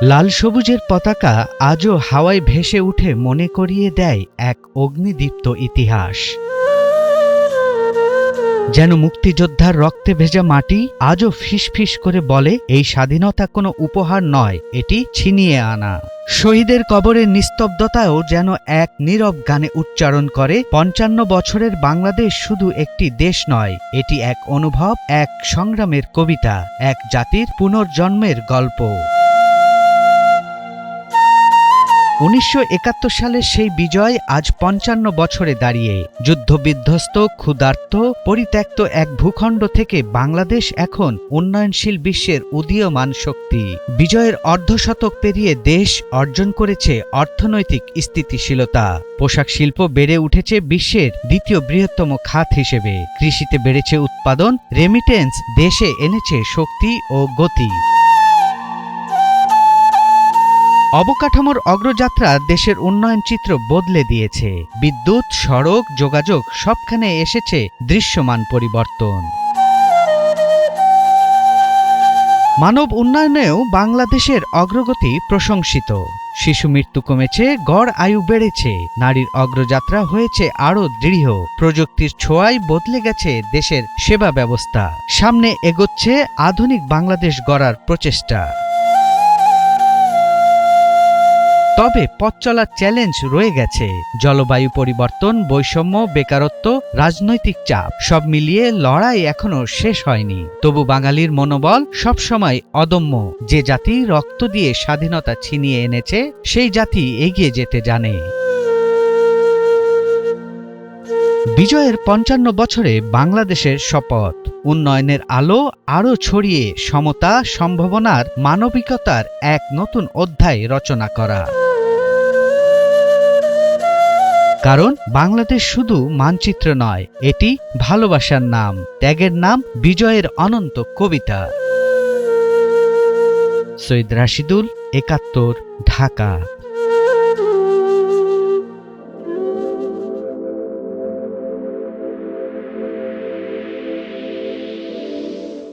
লাল সবুজের পতাকা আজও হাওয়ায় ভেসে উঠে মনে করিয়ে দেয় এক অগ্নিদীপ্ত ইতিহাস। যেন মুক্তিযোদ্ধার রক্তে ভেজা মাটি আজও ফিসফিস করে বলে, এই স্বাধীনতা কোনো উপহার নয়, এটি ছিনিয়ে আনা। শহীদের কবরের নিস্তব্ধতাও যেন এক নীরব গানে উচ্চারণ করে, ৫৫ বছরের বাংলাদেশ শুধু একটি দেশ নয়, এটি এক অনুভব, এক সংগ্রামের কবিতা, এক জাতির পুনর্জন্মের গল্প। ১৯৭১ সালের সেই বিজয় আজ ৫৫ বছরে দাঁড়িয়ে। যুদ্ধবিধ্বস্ত, ক্ষুধার্ত, পরিত্যক্ত এক ভূখণ্ড থেকে বাংলাদেশ এখন উন্নয়নশীল বিশ্বের উদীয়মান শক্তি। বিজয়ের অর্ধশতক পেরিয়ে দেশ অর্জন করেছে অর্থনৈতিক স্থিতিশীলতা। পোশাক শিল্প বেড়ে উঠেছে বিশ্বের দ্বিতীয় বৃহত্তম খাত হিসেবে। কৃষিতে বেড়েছে উৎপাদন, রেমিটেন্স দেশে এনেছে শক্তি ও গতি। অবকাঠামোর অগ্রযাত্রা দেশের উন্নয়ন চিত্র বদলে দিয়েছে। বিদ্যুৎ, সড়ক, যোগাযোগ সবখানে এসেছে দৃশ্যমান পরিবর্তন। মানব উন্নয়নেও বাংলাদেশের অগ্রগতি প্রশংসিত। শিশু মৃত্যু কমেছে, গড় আয়ু বেড়েছে, নারীর অগ্রযাত্রা হয়েছে আরও দৃঢ়। প্রযুক্তির ছোঁয়ায় বদলে গেছে দেশের সেবা ব্যবস্থা। সামনে এগোচ্ছে আধুনিক বাংলাদেশ গড়ার প্রচেষ্টা। তবে পথ চলার চ্যালেঞ্জ রয়ে গেছে। জলবায়ু পরিবর্তন, বৈষম্য, বেকারত্ব, রাজনৈতিক চাপ সব মিলিয়ে লড়াই এখনো শেষ হয়নি। তবু বাঙালির মনোবল সবসময় অদম্য। যে জাতি রক্ত দিয়ে স্বাধীনতা ছিনিয়ে এনেছে, সেই জাতি এগিয়ে যেতে জানে। বিজয়ের ৫৫ বছরে বাংলাদেশের শপথ, উন্নয়নের আলো আরও ছড়িয়ে সমতা, সম্ভাবনার, মানবিকতার এক নতুন অধ্যায় রচনা করা। কারণ বাংলাদেশ শুধু মানচিত্র নয়, এটি ভালোবাসার নাম, ত্যাগের নাম, বিজয়ের অনন্ত কবিতা। সৈয়দ রাশিদুল, ৭১, ঢাকা।